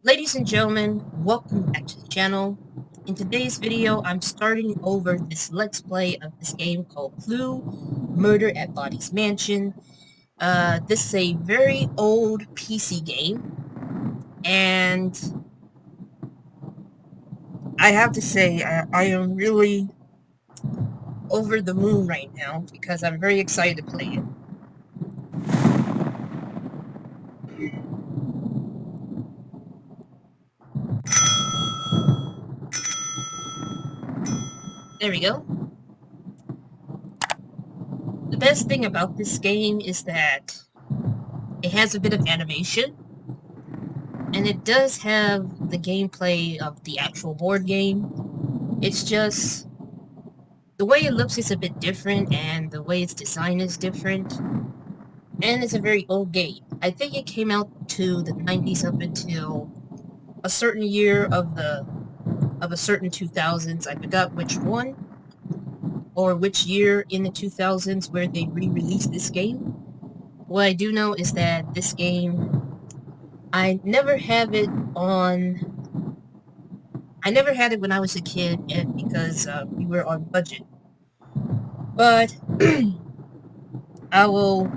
Ladies and gentlemen, welcome back to the channel. In today's video, I'm starting over this Let's Play of this game called Clue, Murder at Boddy's Mansion. This is a very old PC game, and I have to say, I am really over the moon right now because I'm very excited to play it. There we go. The best thing about this game is that it has a bit of animation, and it does have the gameplay of the actual board game. It's just the way it looks is a bit different, and the way its design is different. And it's a very old game. I think it came out to the 90s up until a certain year of a certain 2000s. I forgot which one or which year in the 2000s where they re-released this game. What I do know is that this game, I never had it when I was a kid, and because we were on budget. But I will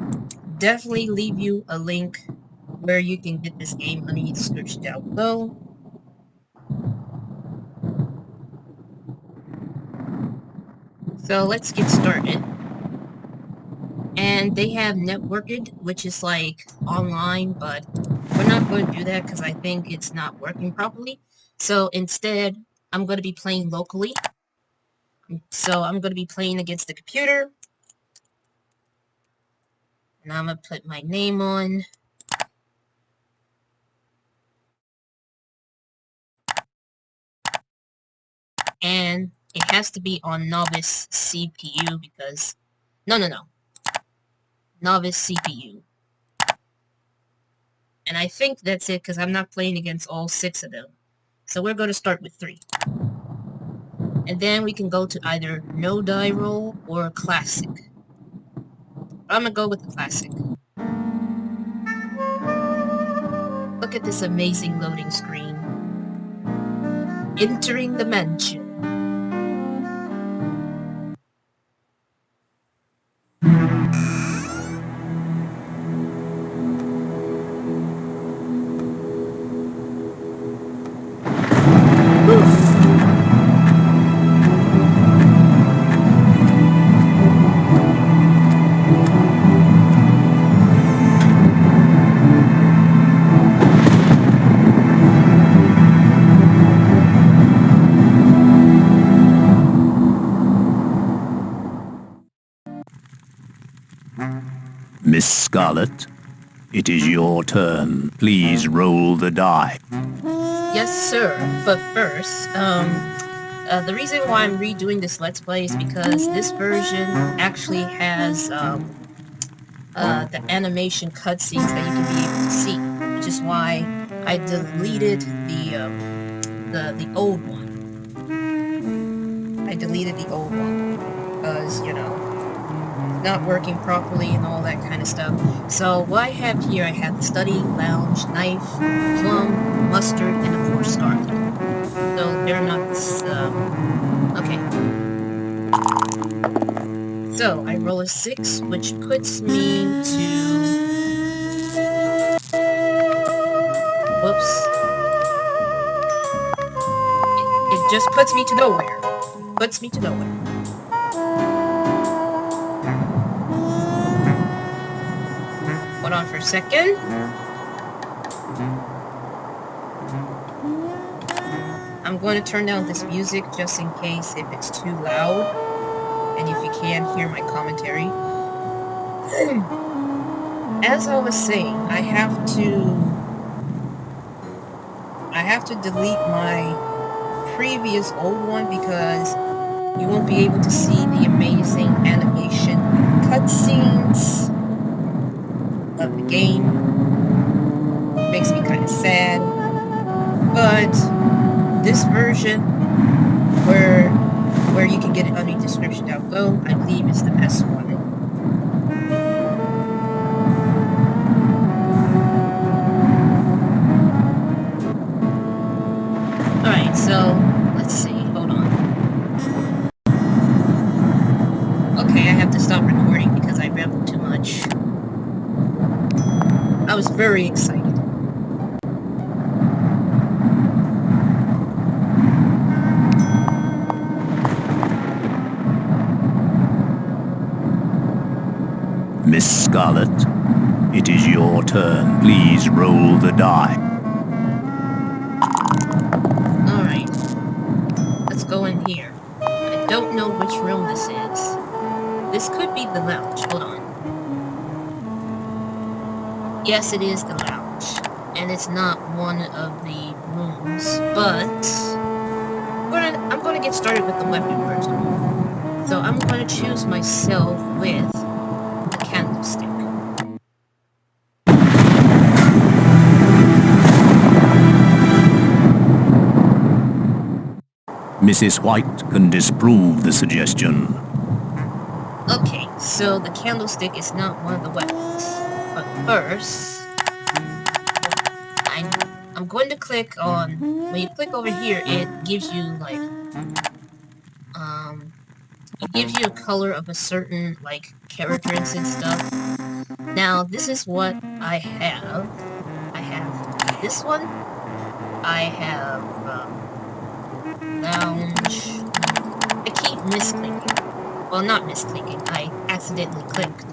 definitely leave you a link where you can get this game under the description down below. So let's get started. And they have networked, which is like online, but we're not going to do that because I think it's not working properly. So instead, I'm going to be playing locally. So I'm going to be playing against the computer. And I'm going to put my name on. And it has to be on novice CPU because... No. Novice CPU. And I think that's it because I'm not playing against all 6 of them. So we're going to start with 3. And then we can go to either no die roll or classic. I'm going to go with the classic. Look at this amazing loading screen. Entering the mansion. Miss Scarlet, it is your turn. Please roll the die. Yes, sir. But first, the reason why I'm redoing this Let's Play is because this version actually has the animation cutscenes that you can be able to see, which is why I deleted the old one. I deleted the old one because, you know, not working properly and all that kind of stuff. So what I have here, I have the study, lounge, knife, plum, mustard, and of course scarlet. So they're not, okay. So I roll a 6, which puts me to, whoops. It just puts me to nowhere. Puts me to nowhere. Hold on for a second. I'm going to turn down this music just in case if it's too loud and if you can't hear my commentary. As I was saying, I have to delete my previous old one because you won't be able to see the amazing animation cutscenes of the game. Makes me kind of sad, but this version where you can get it under the description down below, I believe is the best one. very excited. Miss Scarlet, it is your turn. Please roll the die. Alright. Let's go in here. I don't know which room this is. This could be the lounge. Hold on. Yes, it is the lounge. And it's not one of the rooms, but I'm gonna get started with the weapon first. So I'm gonna choose myself with the candlestick. Mrs. White can disprove the suggestion. Okay, so the candlestick is not one of the weapons. But first, I'm going to click on, when you click over here, it gives you like, it gives you a color of a certain like characters and stuff. Now, this is what I have. I have this one. I have, lounge. I keep misclicking. Well, not misclicking. I accidentally clicked.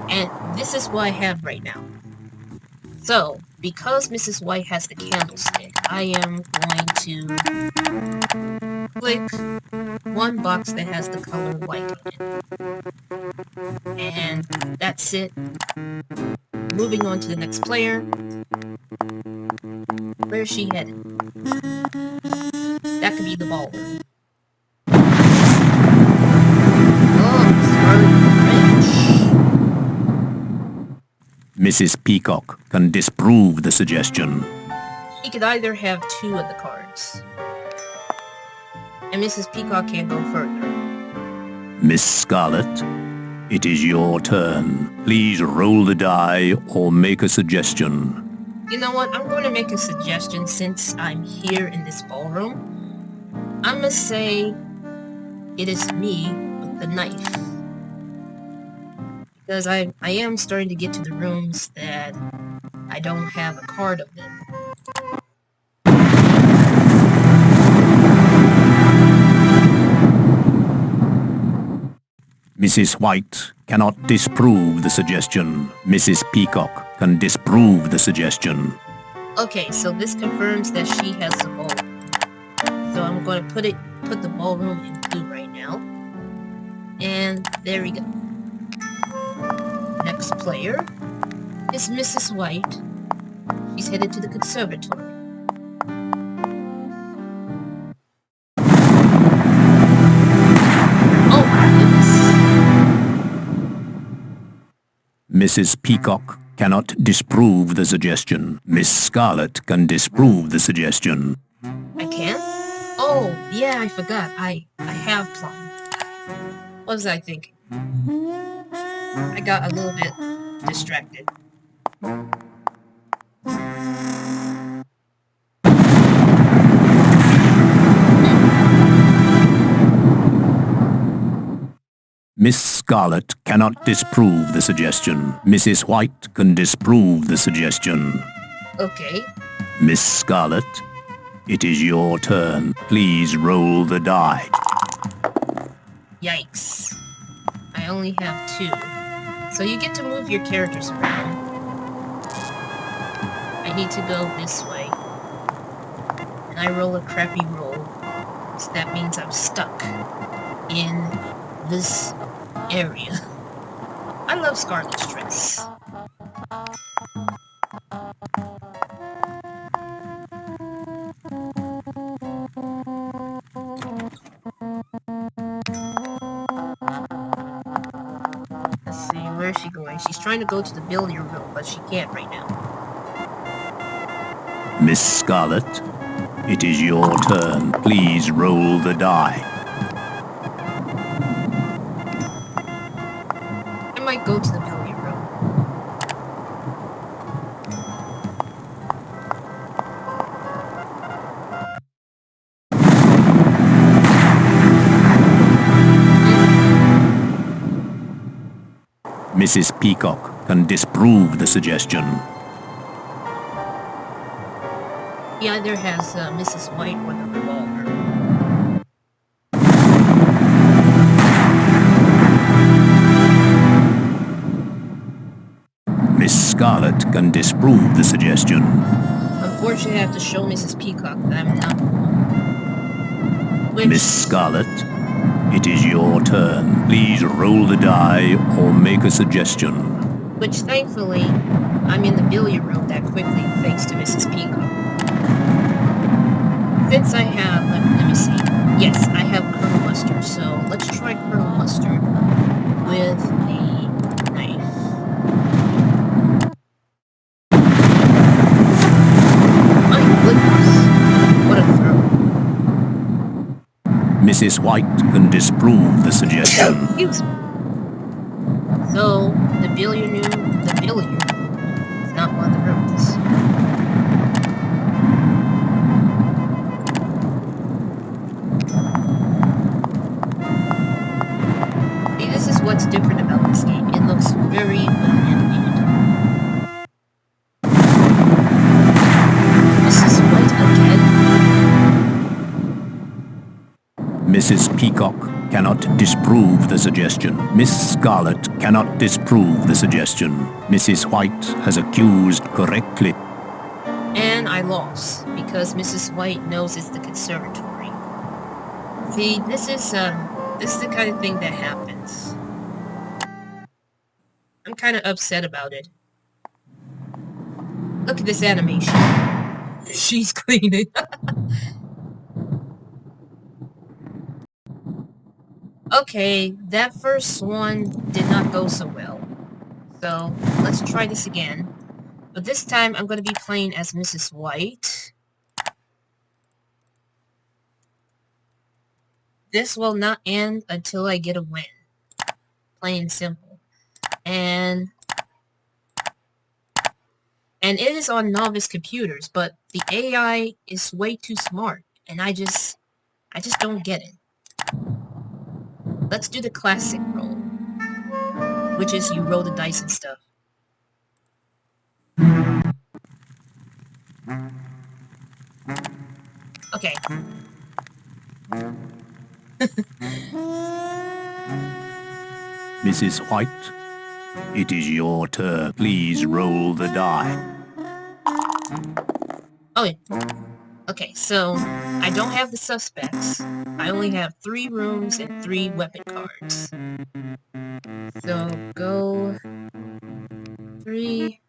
And this is what I have right now. So, because Mrs. White has the candlestick, I am going to click one box that has the color white in it. And that's it. Moving on to the next player. Where is she headed? That could be the ballroom. Oh, Scarlet Wrench. Mrs. Peacock can disprove the suggestion. He could either have two of the cards. And Mrs. Peacock can't go further. Miss Scarlet, it is your turn. Please roll the die or make a suggestion. You know what? I'm going to make a suggestion since I'm here in this ballroom. I'm going to say it is me with the knife. Because I am starting to get to the rooms that I don't have a card of them. Mrs. White cannot disprove the suggestion. Mrs. Peacock can disprove the suggestion. Okay, so this confirms that she has the ballroom. So I'm going to put the ballroom in blue right now. And there we go. Next player is Mrs. White. She's headed to the conservatory. Oh my goodness. Mrs. Peacock cannot disprove the suggestion. Miss Scarlet can disprove the suggestion. I can? Oh, yeah, I forgot. I have plum. What was I thinking? I got a little bit distracted. Miss Scarlet cannot disprove the suggestion. Mrs. White can disprove the suggestion. Okay. Miss Scarlet, it is your turn. Please roll the die. Yikes. I only have two. So you get to move your characters around. I need to go this way. And I roll a crappy roll. So that means I'm stuck in this area. I love Scarlet's dress. Let's see, where is she going? She's trying to go to the billiard room, but she can't right now. Miss Scarlet, it is your turn. Please roll the die. I might go to the billiard room. Mrs. Peacock can disprove the suggestion. He either has Mrs. White or the revolver. Miss Scarlet can disprove the suggestion. Unfortunately, I have to show Mrs. Peacock that I'm not the one. Miss Scarlet, it is your turn. Please roll the die or make a suggestion. Which, thankfully, I'm in the billiard room that quickly thanks to Mrs. Peacock. Since I have, let me see. Yes, I have Colonel Mustard, so let's try Colonel Mustard with a knife. My goodness, what a throw. Mrs. White can disprove the suggestion. Excuse me. So, the billiard room is not one of the rooms. See, this is what's different about this game. It looks very well animated. Mrs. White again? Mrs. Peacock cannot disprove the suggestion. Miss Scarlet cannot disprove the suggestion. Mrs. White has accused correctly. And I lost, because Mrs. White knows it's the conservatory. See, this is the kind of thing that happens. I'm kind of upset about it. Look at this animation. She's cleaning. Okay, that first one did not go so well. So, let's try this again. But this time, I'm going to be playing as Mrs. White. This will not end until I get a win. Plain and simple. And it is on novice computers, but the AI is way too smart, and I just don't get it. Let's do the classic roll, which is you roll the dice and stuff. Okay. Mrs. White, it is your turn. Please roll the die. Oh, okay, so I don't have the suspects. I only have 3 rooms and 3 weapon cards. So go 3,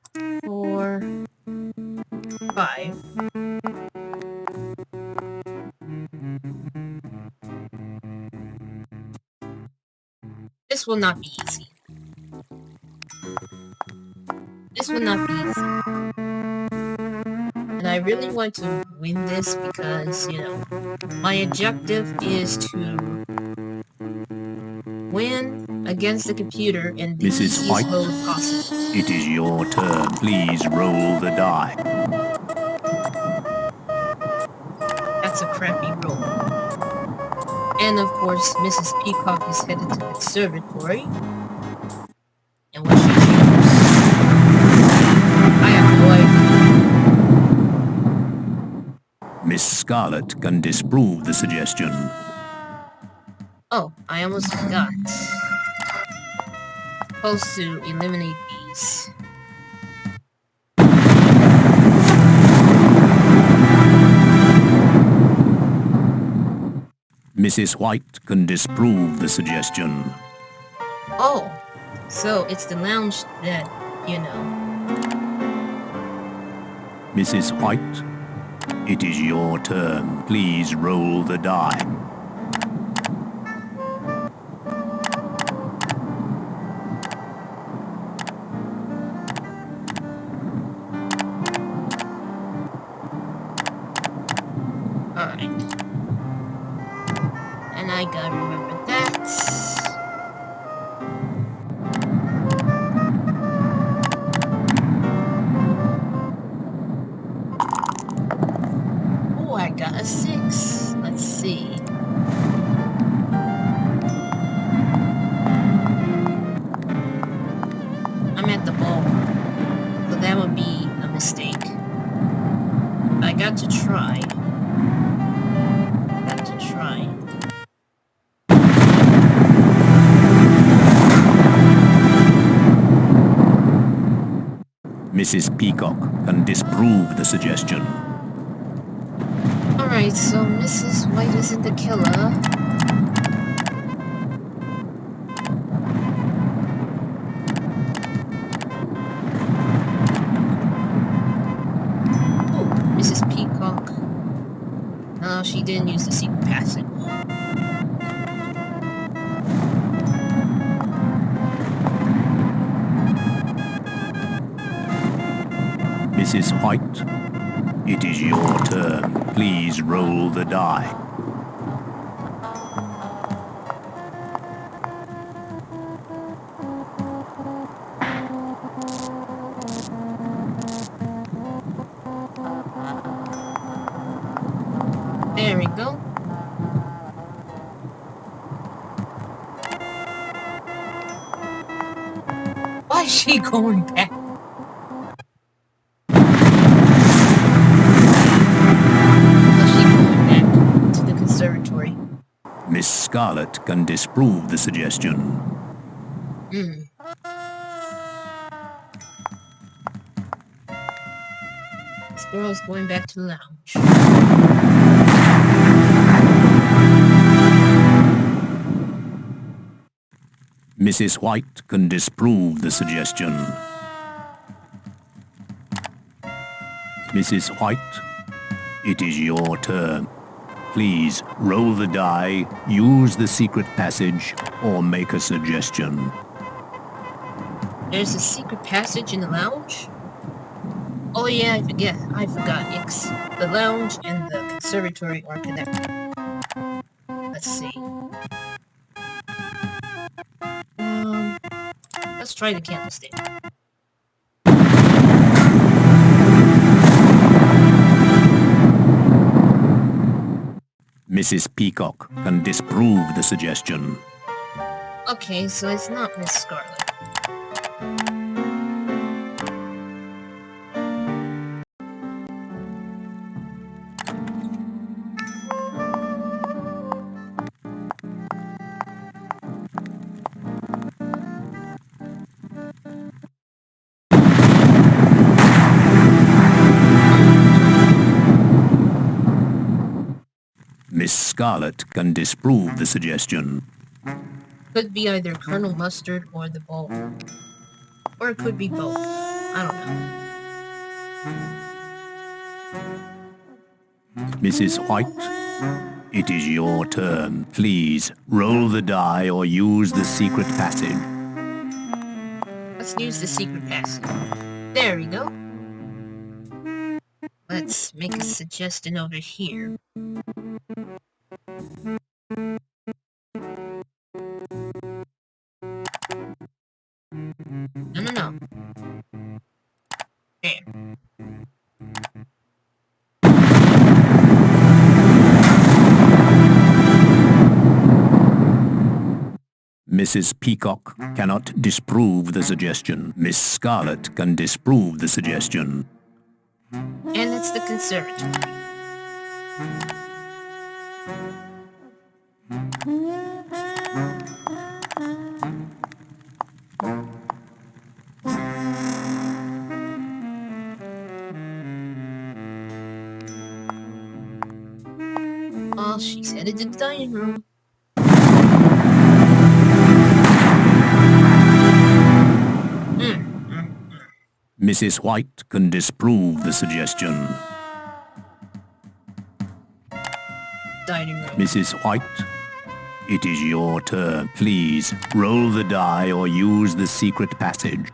4, 5. This will not be easy. This will not be easy. And I really want to win this because, you know, my objective is to win against the computer in the Mrs. easiest White, mode possible. it is your turn. Please roll the die. That's a crappy roll. And of course, Mrs. Peacock is headed to the conservatory. And what she chooses, I have no idea. Miss Scarlet can disprove the suggestion. Oh, I almost forgot. Supposed to eliminate these. Mrs. White can disprove the suggestion. Oh, so it's the lounge that, you know. Mrs. White, it is your turn. Please roll the die. Alright. And I gotta remember that. Oh, I got a 6. Let's see. I'm at the ball got to try. Got to try. Mrs. Peacock can disprove the suggestion. Alright, so Mrs. White isn't the killer. Oh, Mrs. Peacock. No, she didn't use the secret passage. Mrs. White, it is your turn. Please roll the die. There we go. Why is she going back? To the conservatory. Miss Scarlet can disprove the suggestion. This girl's going back to the lounge. Mrs. White can disprove the suggestion. Mrs. White, it is your turn. Please roll the die, use the secret passage, or make a suggestion. There's a secret passage in the lounge? Oh yeah, I forgot. It's the lounge and the conservatory are connected. Let's see. Let's try the candlestick. Mrs. Peacock can disprove the suggestion. Okay, so it's not Miss Scarlet. Miss Scarlet can disprove the suggestion. Could be either Colonel Mustard or the bowl. Or it could be both. I don't know. Mrs. White, it is your turn. Please roll the die or use the secret passage. Let's use the secret passage. There we go. Let's make a suggestion over here. No. There. Mrs. Peacock cannot disprove the suggestion. Miss Scarlet can disprove the suggestion. And it's the conservatory. Well, she's headed to the dining room. Mrs. White can disprove the suggestion. Dining room. Mrs. White, it is your turn. Please roll the die or use the secret passage.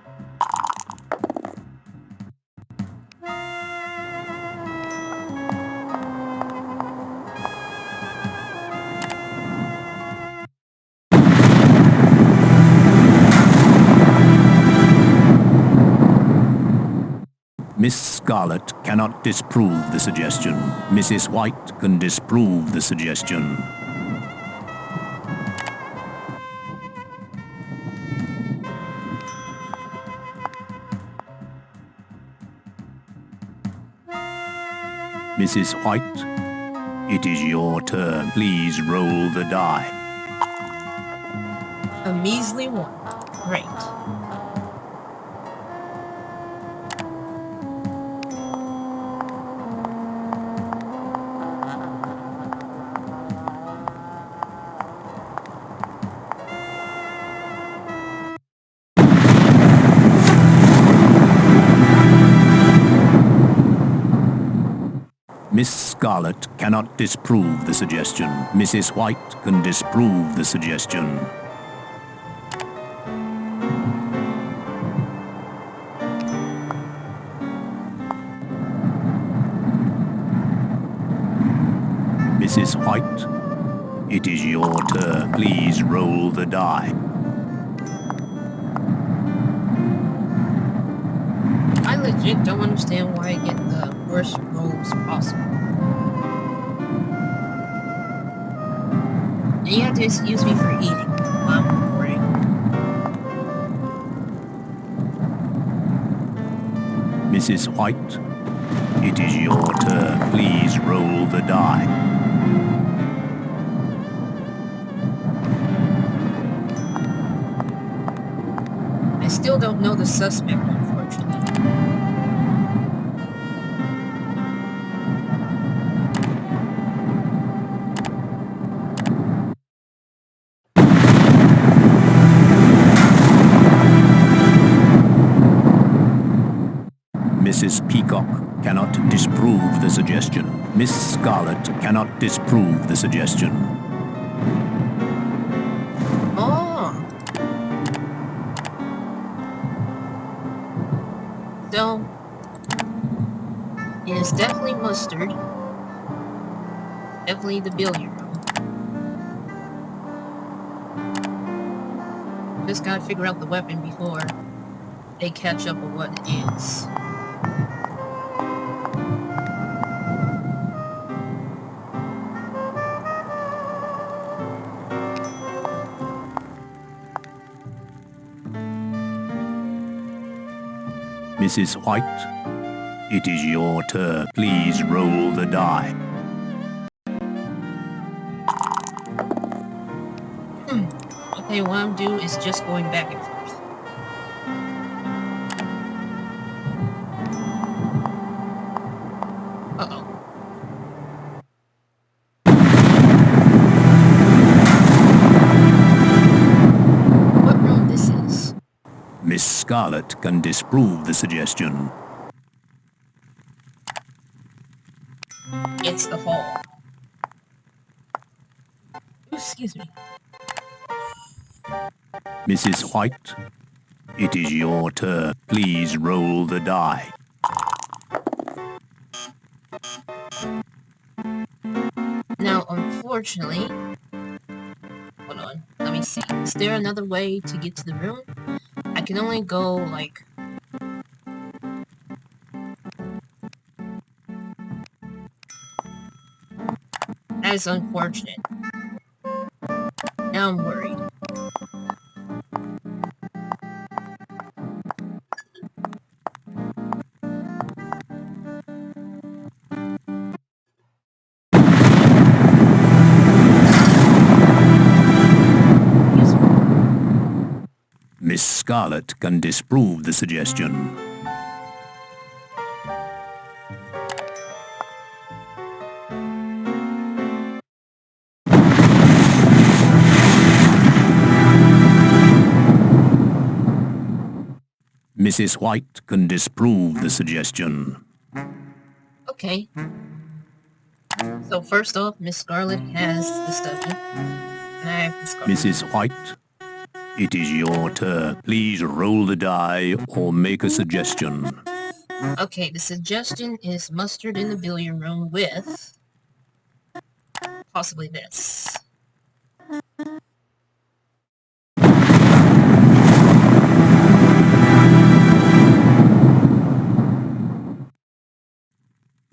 Miss Scarlet cannot disprove the suggestion. Mrs. White can disprove the suggestion. Mrs. White, it is your turn. Please roll the die. A measly 1. Great. Miss Scarlet cannot disprove the suggestion. Mrs. White can disprove the suggestion. Mrs. White, it is your turn. Please roll the die. I legit don't understand why I get the worst rolls possible. And you have to excuse me for eating while I'm recording. Mrs. White, it is your turn. Please roll the die. I still don't know the suspect, unfortunately. Mrs. Peacock cannot disprove the suggestion. Miss Scarlet cannot disprove the suggestion. Oh. So, it is definitely mustard. Definitely the billiard room. Just gotta figure out the weapon before they catch up with what it is. Mrs. White, it is your turn. Please roll the die. Okay, what I'm doing is just going back and forth. Uh-oh. What room this is? Miss Scarlet can disprove the suggestion. It's the hall. Ooh, excuse me. Mrs. White, it is your turn. Please roll the die. Now, unfortunately... Hold on, let me see. Is there another way to get to the room? I can only go, like... That is unfortunate. Now I'm worried. Miss Scarlet can disprove the suggestion. Mrs. White can disprove the suggestion. Okay. So first off, Miss Scarlet has the study. And I have the Scarlet. Mrs. White, it is your turn. Please roll the die or make a suggestion. Okay, the suggestion is mustard in the billiard room with... possibly this.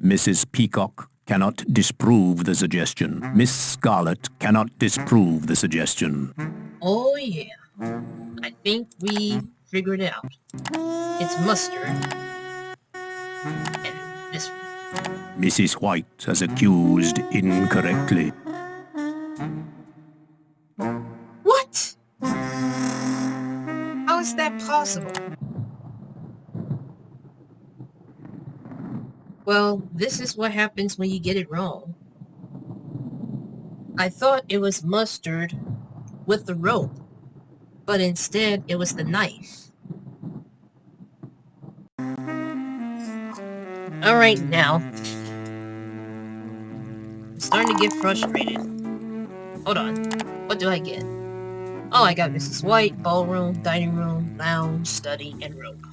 Mrs. Peacock cannot disprove the suggestion. Miss Scarlet cannot disprove the suggestion. Oh yeah. I think we figured it out. It's mustard. And this Mrs. White has accused incorrectly. What? How is that possible? Well, this is what happens when you get it wrong. I thought it was mustard with the rope, but instead it was the knife. Alright now. I'm starting to get frustrated. Hold on. What do I get? Oh, I got Mrs. White, ballroom, dining room, lounge, study, and rope.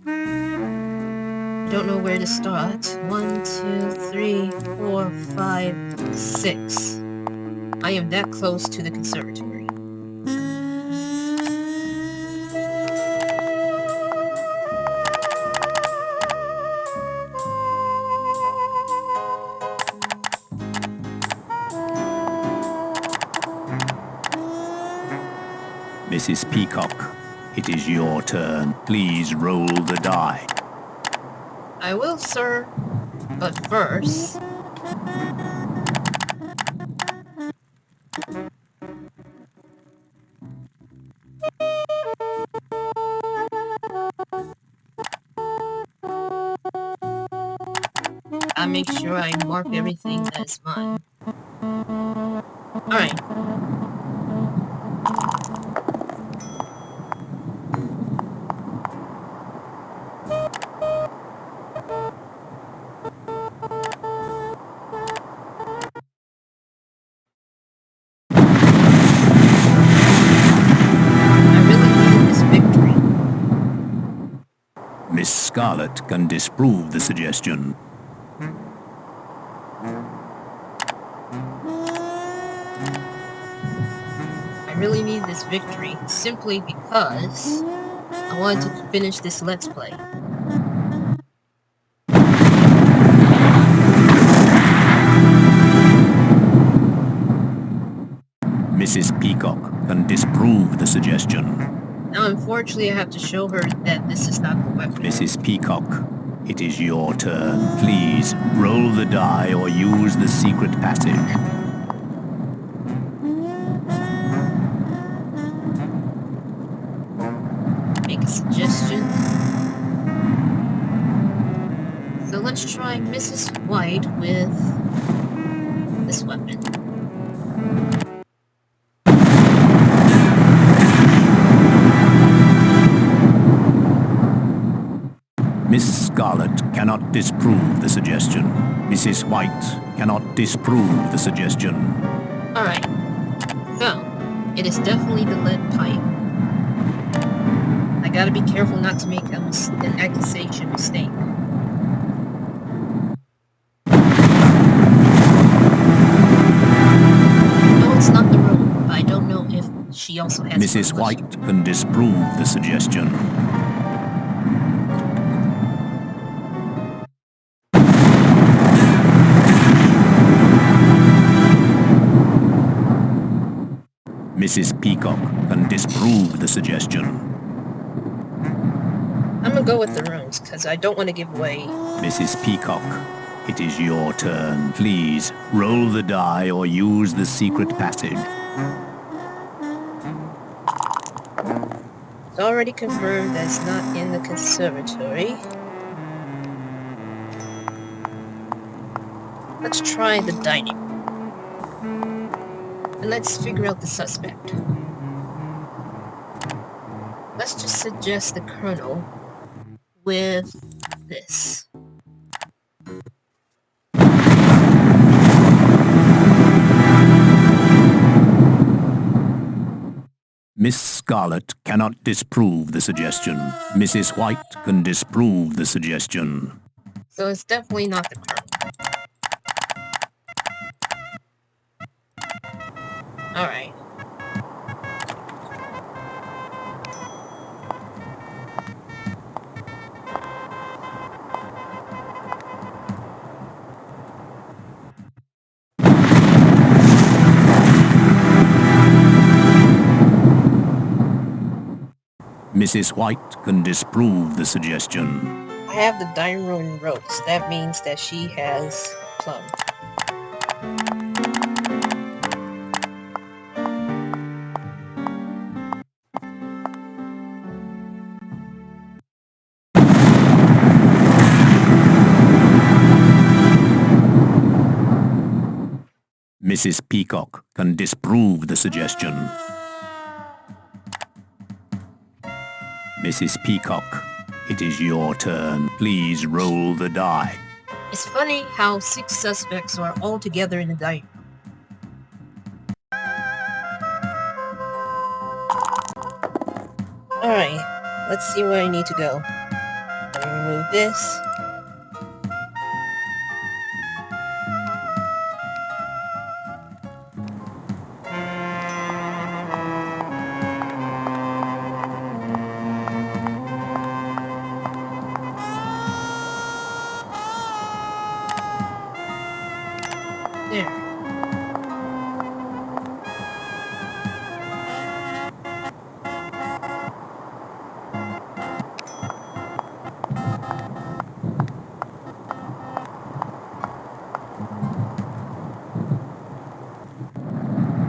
I don't know where to start. 1, 2, 3, 4, 5, 6. I am that close to the conservatory. Mrs. Peacock, it is your turn. Please roll the die. I will, sir. But first... I make sure I mark everything that is mine. Alright. I really needed this victory. Miss Scarlet can disprove the suggestion. I really need this victory simply because I wanted to finish this Let's Play. Mrs. Peacock can disprove the suggestion. Now, unfortunately, I have to show her that this is not the weapon. Mrs. Peacock, it is your turn. Please roll the die or use the secret passage. Make a suggestion. So let's try Mrs. White with this weapon. Miss Scarlet cannot disprove the suggestion. Mrs. White cannot disprove the suggestion. Alright. So, it is definitely the lead pipe. I gotta be careful not to make an accusation mistake. No, it's not the room. I don't know if she also has... Mrs. White can disprove the suggestion. Mrs. Peacock can disprove the suggestion. I'm gonna go with the rooms, because I don't want to give away... Mrs. Peacock, it is your turn. Please, roll the die or use the secret passage. It's already confirmed that it's not in the conservatory. Let's try the dining room. And let's figure out the suspect. Let's just suggest the Colonel with this. Miss Scarlet cannot disprove the suggestion. Mrs. White can disprove the suggestion. So it's definitely not the Colonel. Alright. Mrs. White can disprove the suggestion. I have the dining room ropes. That means that she has Plum. Mrs. Peacock can disprove the suggestion. Mrs. Peacock, it is your turn. Please roll the die. It's funny how 6 suspects are all together in the dining room. Alright, let's see where I need to go. Let me remove this. There.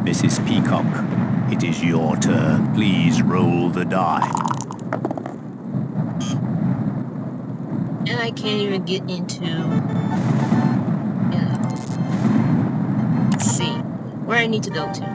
Mrs. Peacock, it is your turn. Please roll the die. And I can't even get into... let's see. Where I need to go to.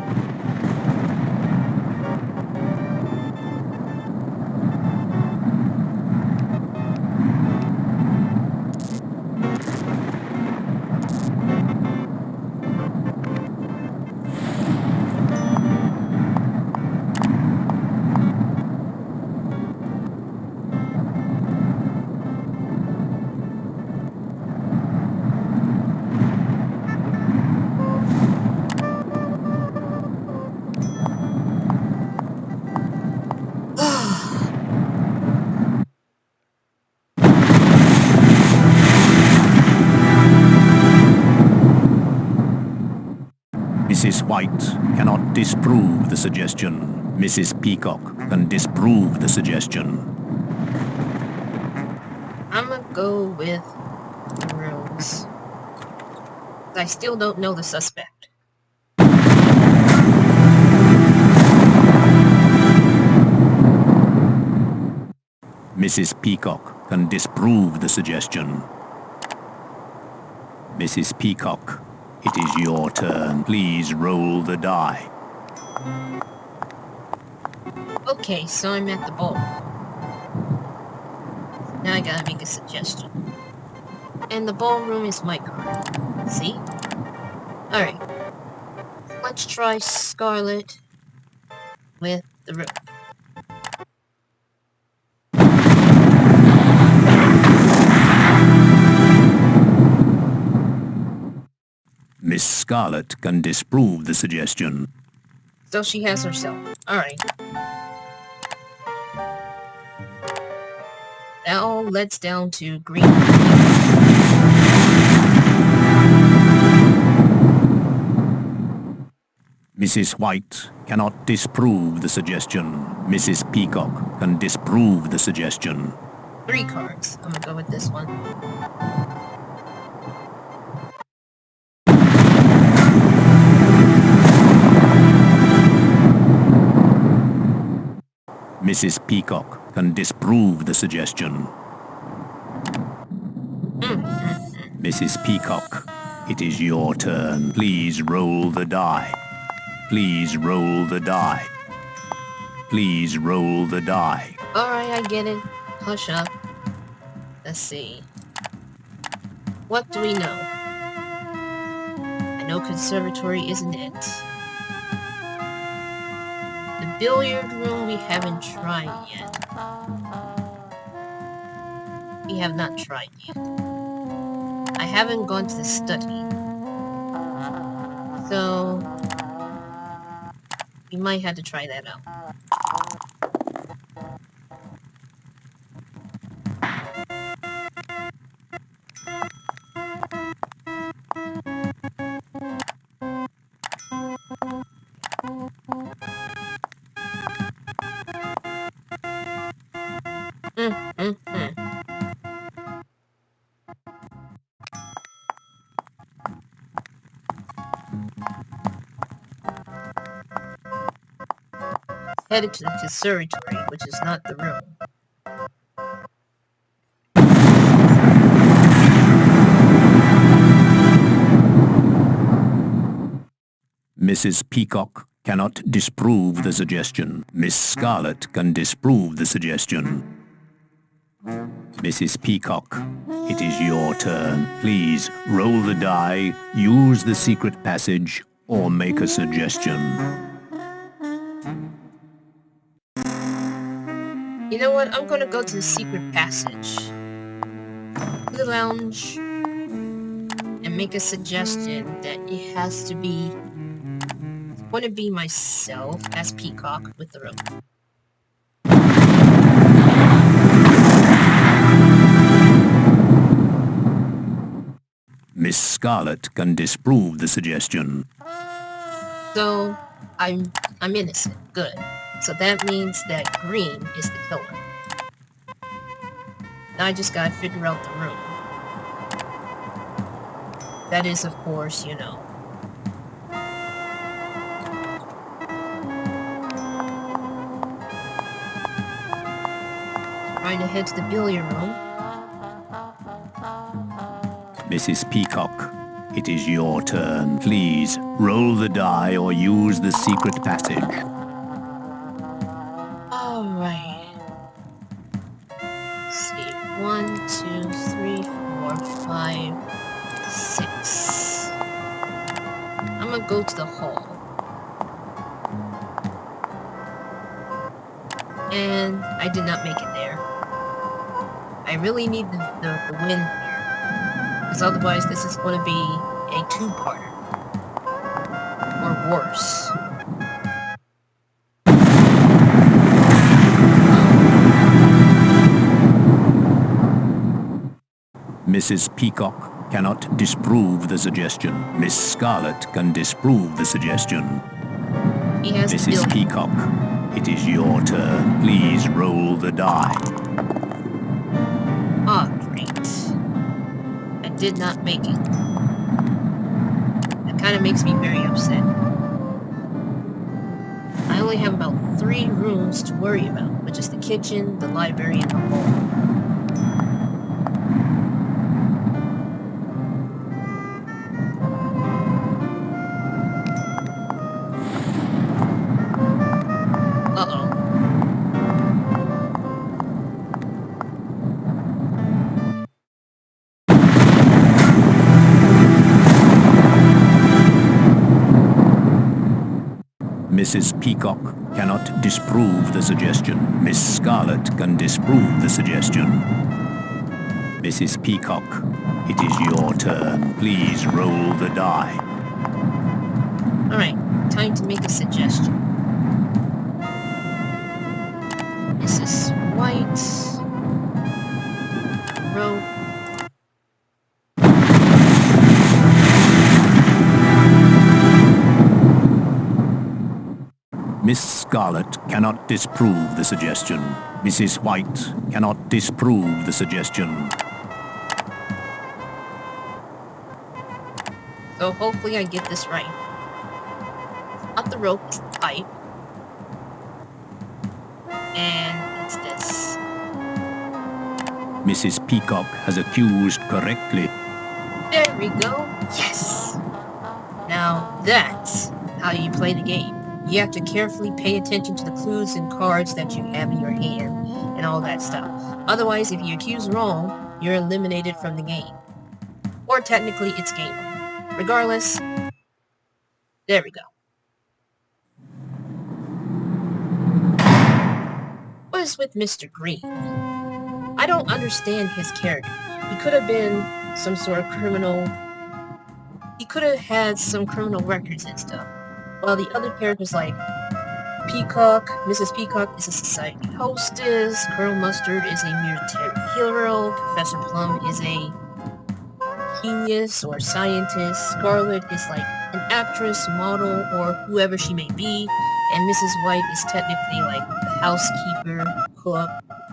Mrs. White cannot disprove the suggestion. Mrs. Peacock can disprove the suggestion. I'm gonna go with the rooms. I still don't know the suspect. Mrs. Peacock can disprove the suggestion. Mrs. Peacock, it is your turn. Please roll the die. Okay, so I'm at the ballroom. Now I gotta make a suggestion. And the ballroom is my card. See? Alright. Let's try Scarlet with the room. Miss Scarlet can disprove the suggestion. So she has herself. Alright. That all leads down to green. Mrs. White cannot disprove the suggestion. Mrs. Peacock can disprove the suggestion. 3 cards. I'm gonna go with this one. Mrs. Peacock can disprove the suggestion. Mrs. Peacock, it is your turn. Please roll the die. Please roll the die. Please roll the die. Alright, I get it. Hush up. Let's see. What do we know? I know conservatory isn't it. The billiard room we haven't tried yet. We have not tried yet. I haven't gone to the study. So... we might have to try that out. headed to the conservatory, which is not the room. Mrs. Peacock cannot disprove the suggestion. Miss Scarlet can disprove the suggestion. Mrs. Peacock, it is your turn. Please roll the die, use the secret passage, or make a suggestion. You know what? I'm gonna go to the secret passage. The lounge. And make a suggestion that it has to be... It's going to be myself as Peacock with the rope. Miss Scarlet can disprove the suggestion. So, I'm innocent. Good. So that means that Green is the killer. Now I just gotta figure out the room. That is, of course, you know. Trying to head to the billiard room. Mrs. Peacock, it is your turn. Please roll the die or use the secret passage. Alright. Let's see. 1, 2, 3, 4, 5, 6. I'm gonna go to the hall. And I did not make it there. I really need the win here. Because otherwise this is going to be a two-parter. Or worse. Mrs. Peacock cannot disprove the suggestion. Miss Scarlet can disprove the suggestion. He has Mrs. Peacock, it is your turn. Please roll the die. Ah, great. I did not make it. That kind of makes me very upset. I only have about 3 rooms to worry about, which is the kitchen, the library, and the hall. Mrs. Peacock cannot disprove the suggestion. Miss Scarlet can disprove the suggestion. Mrs. Peacock, it is your turn. Please roll the die. Alright, time to make a suggestion. Mrs. White. Row. Miss Scarlet cannot disprove the suggestion. Mrs. White cannot disprove the suggestion. So hopefully I get this right. Not the rope, it's the pipe. And it's this. Mrs. Peacock has accused correctly. There we go. Yes! Now that's how you play the game. You have to carefully pay attention to the clues and cards that you have in your hand and all that stuff. Otherwise, if you accuse wrong, you're eliminated from the game. Or technically, it's game over. Regardless, there we go. What is with Mr. Green? I don't understand his character. He could have been some sort of criminal. He could have had some criminal records and stuff. While the other characters like Peacock, Mrs. Peacock is a society hostess, Colonel Mustard is a military hero, Professor Plum is a genius or scientist, Scarlet is like an actress, model, or whoever she may be, and Mrs. White is technically like the housekeeper, cook,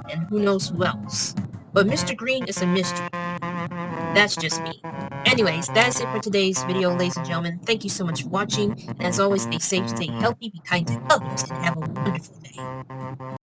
and who knows who else. But Mr. Green is a mystery. That's just me. Anyways, that's it for today's video, ladies and gentlemen. Thank you so much for watching. And as always, stay safe, stay healthy, be kind to others, and have a wonderful day.